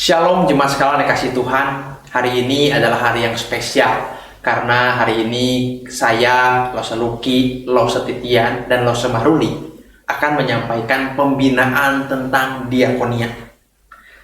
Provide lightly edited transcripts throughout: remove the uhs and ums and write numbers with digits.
Shalom jemaat sekalian yang kasih Tuhan. Hari ini adalah hari yang spesial karena hari ini saya, Lose Luki, Lose Titian, dan Lose Maruli akan menyampaikan pembinaan tentang diakonia.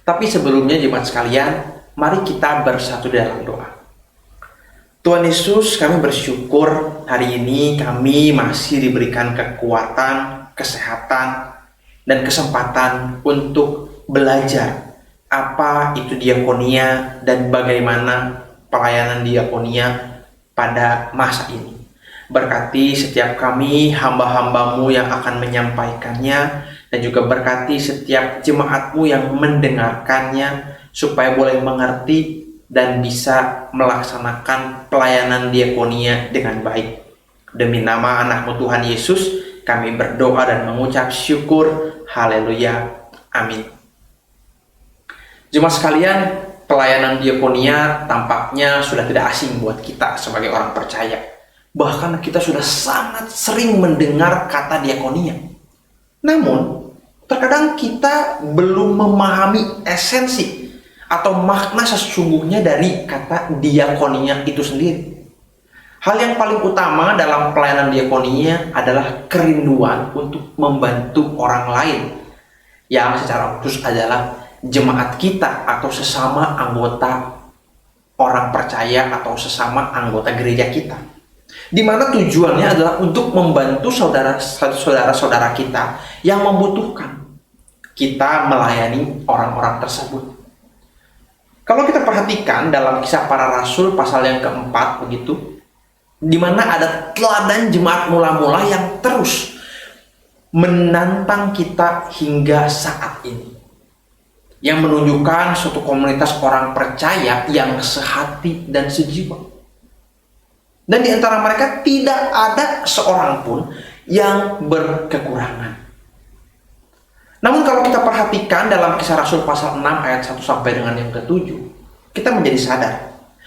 Tapi sebelumnya jemaat sekalian, mari kita bersatu dalam doa. Tuhan Yesus, kami bersyukur hari ini kami masih diberikan kekuatan, kesehatan, dan kesempatan untuk belajar apa itu diakonia dan bagaimana pelayanan diakonia pada masa ini. Berkati setiap kami hamba-hambamu yang akan menyampaikannya, dan juga berkati setiap jemaatmu yang mendengarkannya supaya boleh mengerti dan bisa melaksanakan pelayanan diakonia dengan baik. Demi nama anakmu Tuhan Yesus, kami berdoa dan mengucap syukur. Haleluya. Amin. Jemaat sekalian, pelayanan diakonia tampaknya sudah tidak asing buat kita sebagai orang percaya. Bahkan kita sudah sangat sering mendengar kata diakonia. Namun, terkadang kita belum memahami esensi atau makna sesungguhnya dari kata diakonia itu sendiri. Hal yang paling utama dalam pelayanan diakonia adalah kerinduan untuk membantu orang lain, yang secara khusus adalah jemaat kita atau sesama anggota orang percaya atau sesama anggota gereja kita, di mana tujuannya adalah untuk membantu saudara-saudara kita yang membutuhkan. Kita melayani orang-orang tersebut. Kalau kita perhatikan dalam Kisah Para Rasul pasal yang keempat begitu, di mana ada teladan jemaat mula-mula yang terus menantang kita hingga saat ini, yang menunjukkan suatu komunitas orang percaya yang sehati dan sejiwa. Dan di antara mereka tidak ada seorang pun yang berkekurangan. Namun kalau kita perhatikan dalam Kisah Rasul pasal 6 ayat 1 sampai dengan yang ke-7, kita menjadi sadar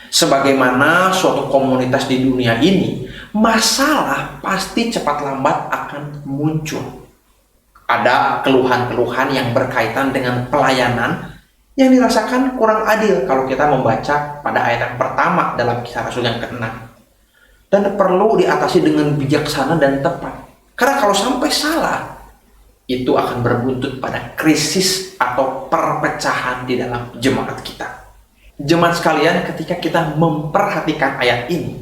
sebagaimana suatu komunitas di dunia ini, masalah pasti cepat lambat akan muncul. Ada keluhan-keluhan yang berkaitan dengan pelayanan yang dirasakan kurang adil kalau kita membaca pada ayat yang pertama dalam Kisah Rasul yang ke-6. Dan perlu diatasi dengan bijaksana dan tepat. Karena kalau sampai salah, itu akan berbuntut pada krisis atau perpecahan di dalam jemaat kita. Jemaat sekalian, ketika kita memperhatikan ayat ini,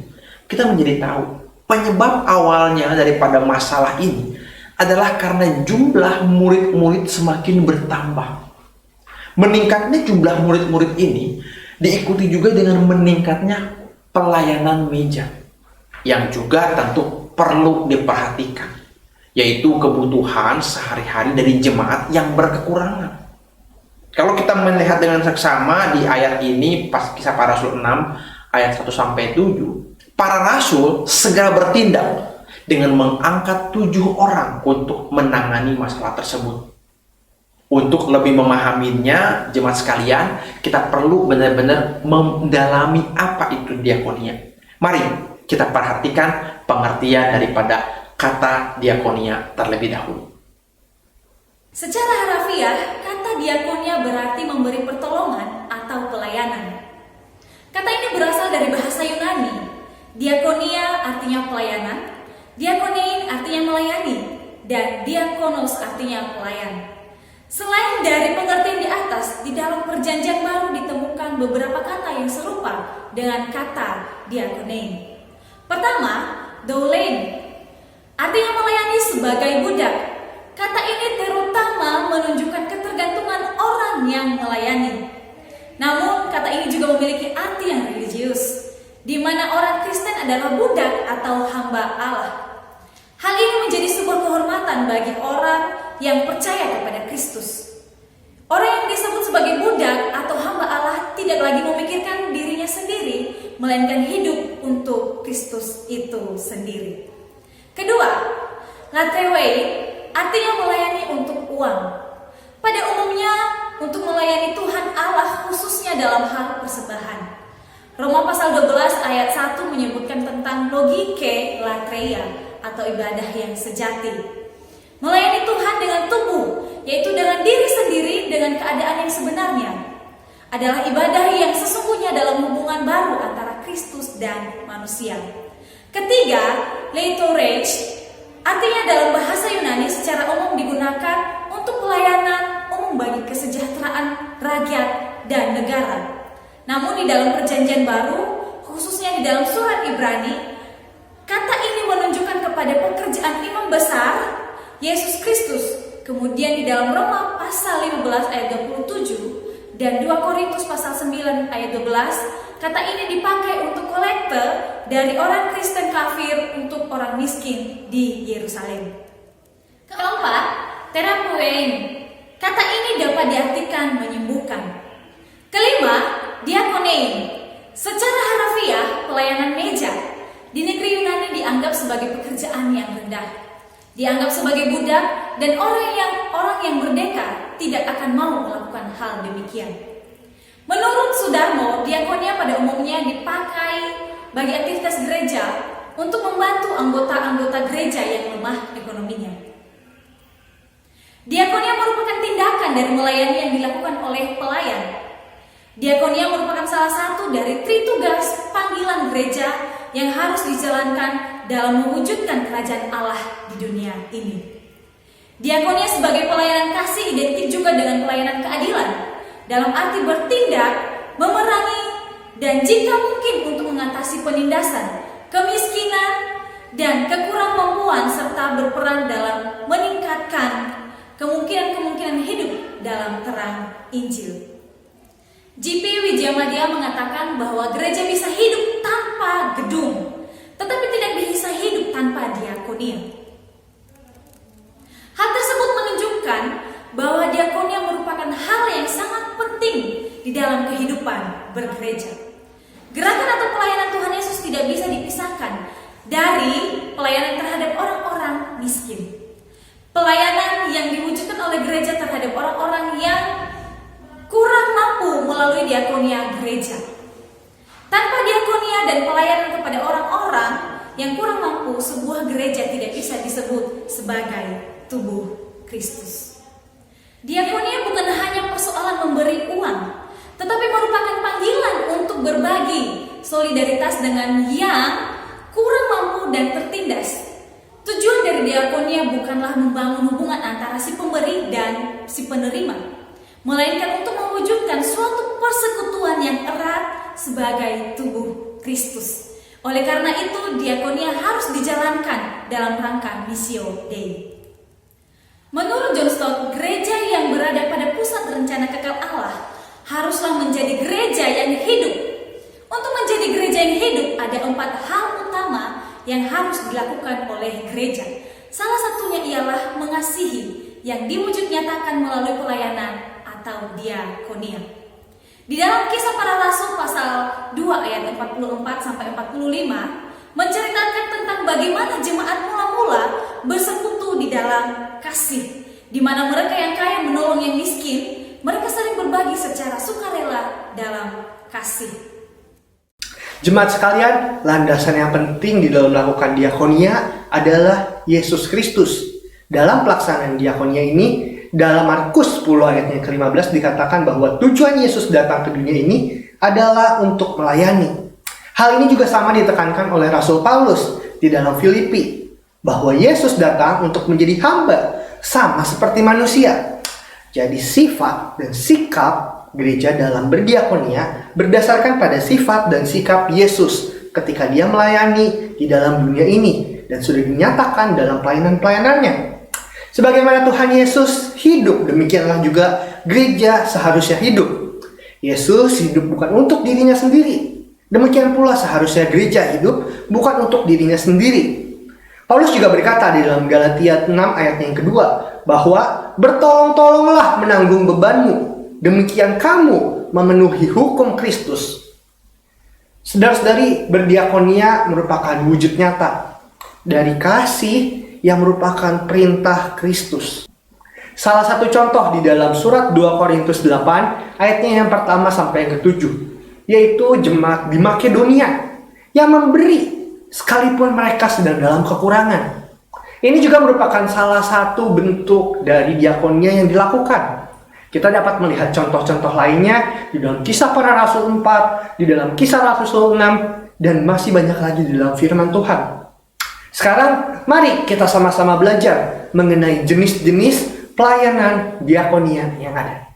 kita menjadi tahu penyebab awalnya daripada masalah ini adalah karena jumlah murid-murid semakin bertambah. Meningkatnya jumlah murid-murid ini diikuti juga dengan meningkatnya pelayanan meja, yang juga tentu perlu diperhatikan, yaitu kebutuhan sehari-hari dari jemaat yang berkekurangan. Kalau kita melihat dengan seksama di ayat ini, pas Kisah Para Rasul 6 ayat 1 sampai 7, para rasul segera bertindak dengan mengangkat 7 orang untuk menangani masalah tersebut. Untuk lebih memahaminya, jemaat sekalian, kita perlu benar-benar mendalami apa itu diakonia. Mari kita perhatikan pengertian daripada kata diakonia terlebih dahulu. Secara harafiah, kata diakonia berarti memberi pertolongan atau pelayanan. Kata ini berasal dari bahasa Yunani. Diakonia artinya pelayanan, diakonein artinya melayani, dan diakonos artinya pelayan. Selain dari pengertian di atas, di dalam Perjanjian Baru ditemukan beberapa kata yang serupa dengan kata diakonein. Pertama, doulein, artinya melayani sebagai budak. Kata ini terutama menunjukkan ketergantungan orang yang melayani. Namun, kata ini juga memiliki arti yang religius, di mana orang Kristen adalah budak atau hamba Allah. Hal ini menjadi sebuah kehormatan bagi orang yang percaya kepada Kristus. Orang yang disebut sebagai budak atau hamba Allah tidak lagi memikirkan dirinya sendiri, melainkan hidup untuk Kristus itu sendiri. Kedua, latrewei artinya melayani untuk uang. Pada umumnya, untuk melayani Tuhan Allah khususnya dalam hal persembahan. Roma pasal 12 ayat 1 menyebutkan tentang logike latreia atau ibadah yang sejati. Melayani Tuhan dengan tubuh, yaitu dengan diri sendiri dengan keadaan yang sebenarnya. adalah ibadah yang sesungguhnya dalam hubungan baru antara Kristus dan manusia. Ketiga, leitorege, artinya dalam bahasa Yunani secara umum digunakan untuk pelayanan umum bagi kesejahteraan rakyat dan negara. Namun di dalam Perjanjian Baru, khususnya di dalam surat Ibrani, kata ini menunjukkan kepada pekerjaan imam besar Yesus Kristus. Kemudian di dalam Roma pasal 15 ayat 27 dan 2 Korintus pasal 9 ayat 12, kata ini dipakai untuk kolekte dari orang Kristen kafir untuk orang miskin di Yerusalem. Keempat, terapein. Kata ini dapat diartikan menyembuhkan. Kelima, diakonein. Secara harafiah, pelayanan meja di negeri Yunani dianggap sebagai pekerjaan yang rendah. Dianggap sebagai budak dan orang yang merdeka tidak akan mau melakukan hal demikian. Menurut Sudarmo, diakonia pada umumnya dipakai bagi aktivitas gereja untuk membantu anggota-anggota gereja yang lemah ekonominya. Diakonia merupakan tindakan dari melayani yang dilakukan oleh pelayan. Diakonia merupakan salah satu dari tritugas panggilan gereja yang harus dijalankan dalam mewujudkan kerajaan Allah di dunia ini. Diakonia sebagai pelayanan kasih identik juga dengan pelayanan keadilan, dalam arti bertindak, memerangi, dan jika mungkin untuk mengatasi penindasan, kemiskinan, dan kekurangmampuan serta berperan dalam meningkatkan kemungkinan-kemungkinan hidup dalam terang Injil. J.P. Wijaya mengatakan bahwa gereja bisa hidup tanpa gedung, tetapi tidak bisa hidup tanpa diakonia. Hal tersebut menunjukkan bahwa diakonia merupakan hal yang sangat penting di dalam kehidupan bergereja. Gerakan atau pelayanan Tuhan Yesus tidak bisa dipisahkan dari pelayanan terhadap orang-orang miskin. Pelayanan yang diwujudkan oleh gereja terhadap orang-orang yang kurang mampu melalui diakonia gereja. Tanpa diakonia dan pelayanan kepada orang-orang yang kurang mampu, sebuah gereja tidak bisa disebut sebagai tubuh Kristus. Diakonia bukan hanya persoalan memberi uang, tetapi merupakan panggilan untuk berbagi solidaritas dengan yang kurang mampu dan tertindas. Tujuan dari diakonia bukanlah membangun hubungan antara si pemberi dan si penerima, melainkan untuk mewujudkan suatu persekutuan yang erat sebagai tubuh Kristus. Oleh karena itu, diakonia harus dijalankan dalam rangka Missio Dei. Menurut John Stott, gereja yang berada pada pusat rencana kekal Allah haruslah menjadi gereja yang hidup. Untuk menjadi gereja yang hidup, ada 4 hal utama yang harus dilakukan oleh gereja. Salah satunya ialah mengasihi, yang diwujud nyatakan melalui pelayanan atau diakonia. Di dalam Kisah Para Rasul pasal 2 ayat 44 sampai 45 menceritakan tentang bagaimana jemaat mula-mula bersekutu di dalam kasih, di mana mereka yang kaya menolong yang miskin, mereka saling berbagi secara sukarela dalam kasih. Jemaat sekalian, landasan yang penting di dalam melakukan diakonia adalah Yesus Kristus. Dalam pelaksanaan diakonia ini, dalam Markus 10 ayatnya ke-15 dikatakan bahwa tujuan Yesus datang ke dunia ini adalah untuk melayani. Hal ini juga sama ditekankan oleh Rasul Paulus di dalam Filipi, bahwa Yesus datang untuk menjadi hamba, sama seperti manusia. Jadi sifat dan sikap gereja dalam berdiakonia berdasarkan pada sifat dan sikap Yesus ketika dia melayani di dalam dunia ini dan sudah dinyatakan dalam pelayanan-pelayanannya. Sebagaimana Tuhan Yesus hidup, demikianlah juga gereja seharusnya hidup. Yesus hidup bukan untuk dirinya sendiri. Demikian pula seharusnya gereja hidup bukan untuk dirinya sendiri. Paulus juga berkata di dalam Galatia 6 ayat yang kedua bahwa bertolong-tolonglah menanggung bebanmu, demikian kamu memenuhi hukum Kristus. Saudara-saudari, berdiakonia merupakan wujud nyata dari kasih yang merupakan perintah Kristus. Salah satu contoh di dalam surat 2 Korintus 8 ayatnya yang pertama sampai yang ke-7, yaitu jemaat di Makedonia yang memberi sekalipun mereka sedang dalam kekurangan. Ini juga merupakan salah satu bentuk dari diakonia yang dilakukan. Kita dapat melihat contoh-contoh lainnya di dalam Kisah Para Rasul 4, di dalam Kisah Rasul 6, dan masih banyak lagi di dalam firman Tuhan. Sekarang mari kita sama-sama belajar mengenai jenis-jenis pelayanan diakonia yang ada.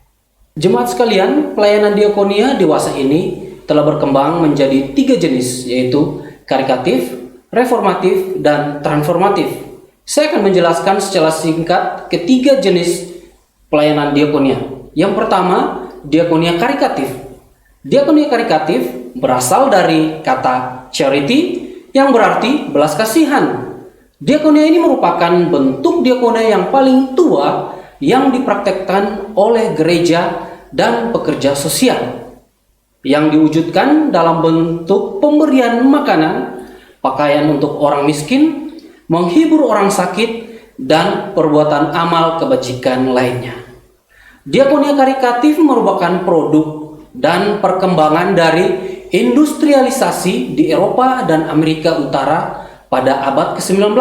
Jemaat sekalian, pelayanan diakonia dewasa ini telah berkembang menjadi 3 jenis, yaitu karitatif, reformatif, dan transformatif. Saya akan menjelaskan secara singkat ketiga jenis pelayanan diakonia. Yang pertama, diakonia karitatif. Diakonia karitatif berasal dari kata charity yang berarti belas kasihan. Diakonia ini merupakan bentuk diakonia yang paling tua yang dipraktekkan oleh gereja dan pekerja sosial, yang diwujudkan dalam bentuk pemberian makanan, pakaian untuk orang miskin, menghibur orang sakit, dan perbuatan amal kebajikan lainnya. Diakonia karitatif merupakan produk dan perkembangan dari industrialisasi di Eropa dan Amerika Utara pada abad ke-19.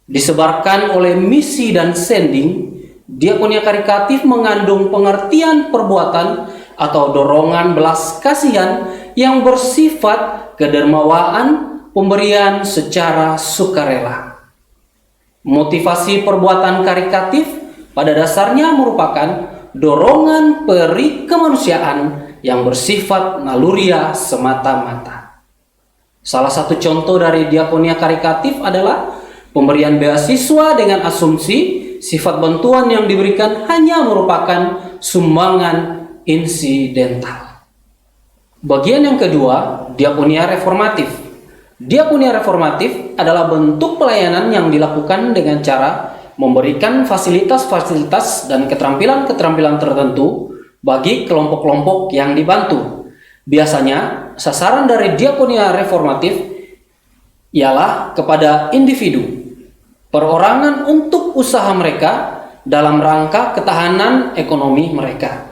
Disebarkan oleh misi dan sending, diakonia karitatif mengandung pengertian perbuatan atau dorongan belas kasihan yang bersifat kedermawaan, pemberian secara sukarela. Motivasi perbuatan karitatif pada dasarnya merupakan dorongan peri kemanusiaan yang bersifat naluriah semata-mata. Salah satu contoh dari diakonia karitatif adalah pemberian beasiswa dengan asumsi sifat bantuan yang diberikan hanya merupakan sumbangan insidental. Bagian yang kedua, diakonia reformatif. Diakonia reformatif adalah bentuk pelayanan yang dilakukan dengan cara memberikan fasilitas-fasilitas dan keterampilan-keterampilan tertentu bagi kelompok-kelompok yang dibantu. Biasanya, sasaran dari diakonia reformatif ialah kepada individu, perorangan untuk usaha mereka dalam rangka ketahanan ekonomi mereka.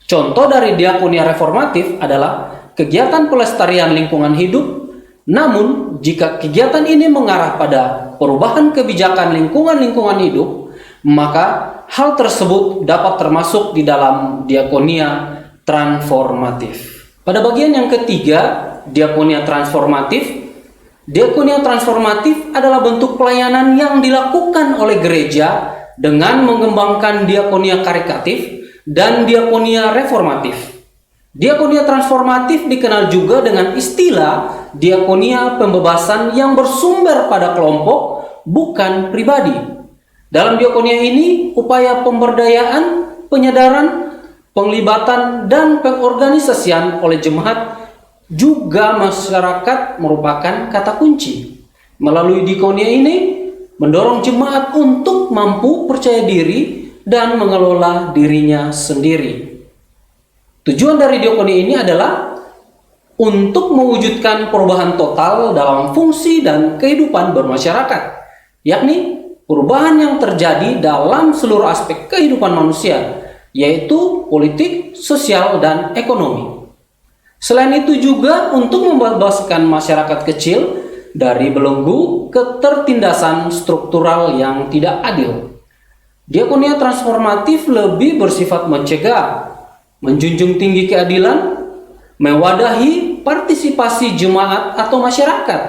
Contoh dari diakonia reformatif adalah kegiatan pelestarian lingkungan hidup. Namun, jika kegiatan ini mengarah pada perubahan kebijakan lingkungan hidup, maka hal tersebut dapat termasuk di dalam diakonia transformatif. Pada bagian yang ketiga, diakonia transformatif. Diakonia transformatif adalah bentuk pelayanan yang dilakukan oleh gereja dengan mengembangkan diakonia karitatif dan diakonia reformatif. Diakonia transformatif dikenal juga dengan istilah diakonia pembebasan yang bersumber pada kelompok, bukan pribadi. Dalam diakonia ini, upaya pemberdayaan, penyadaran, penglibatan, dan pengorganisasian oleh jemaat juga masyarakat merupakan kata kunci. Melalui diakonia ini, mendorong jemaat untuk mampu percaya diri dan mengelola dirinya sendiri. Tujuan dari diakonia ini adalah untuk mewujudkan perubahan total dalam fungsi dan kehidupan bermasyarakat, yakni perubahan yang terjadi dalam seluruh aspek kehidupan manusia, yaitu politik, sosial, dan ekonomi. Selain itu juga untuk membebaskan masyarakat kecil dari belenggu ketertindasan struktural yang tidak adil. Diakonia transformatif lebih bersifat mencegah, menjunjung tinggi keadilan, mewadahi partisipasi jemaat atau masyarakat,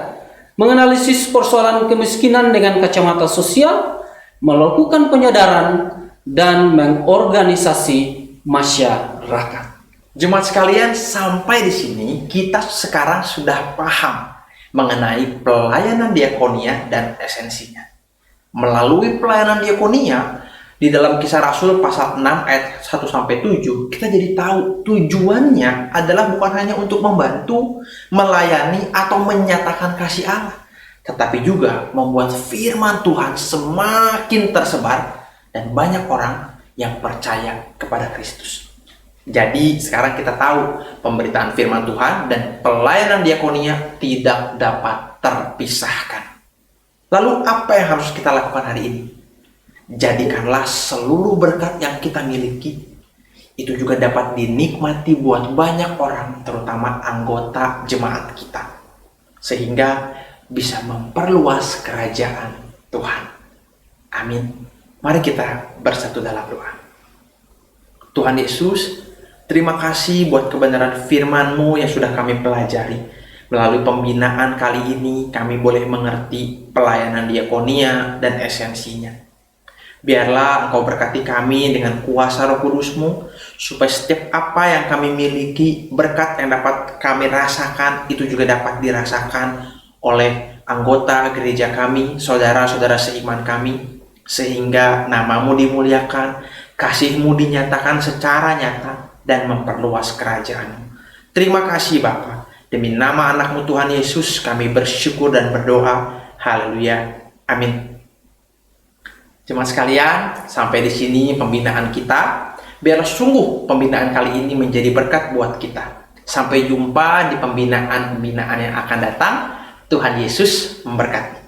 menganalisis persoalan kemiskinan dengan kacamata sosial, melakukan penyadaran, dan mengorganisasi masyarakat. Jemaat sekalian, sampai di sini kita sekarang sudah paham mengenai pelayanan diakonia dan esensinya. Melalui pelayanan diakonia, di dalam Kisah Rasul pasal 6 ayat 1-7, kita jadi tahu tujuannya adalah bukan hanya untuk membantu, melayani, atau menyatakan kasih Allah, tetapi juga membuat firman Tuhan semakin tersebar dan banyak orang yang percaya kepada Kristus. Jadi sekarang kita tahu pemberitaan firman Tuhan dan pelayanan diakonia tidak dapat terpisahkan. Lalu apa yang harus kita lakukan hari ini? Jadikanlah seluruh berkat yang kita miliki itu juga dapat dinikmati buat banyak orang, terutama anggota jemaat kita, sehingga bisa memperluas kerajaan Tuhan. Amin. Mari kita bersatu dalam doa. Tuhan Yesus, terima kasih buat kebenaran firman-Mu yang sudah kami pelajari. Melalui pembinaan kali ini, kami boleh mengerti pelayanan diakonia dan esensinya. Biarlah Engkau berkati kami dengan kuasa Roh Kudus-Mu, supaya setiap apa yang kami miliki, berkat yang dapat kami rasakan, itu juga dapat dirasakan oleh anggota gereja kami, saudara-saudara seiman kami, sehingga nama-Mu dimuliakan, kasih-Mu dinyatakan secara nyata, dan memperluas kerajaan-Mu. Terima kasih Bapa. Demi nama anak-Mu Tuhan Yesus, kami bersyukur dan berdoa. Haleluya. Amin. Jemaat sekalian, sampai di sini pembinaan kita. Biarlah sungguh pembinaan kali ini menjadi berkat buat kita. Sampai jumpa di pembinaan-pembinaan yang akan datang. Tuhan Yesus memberkati.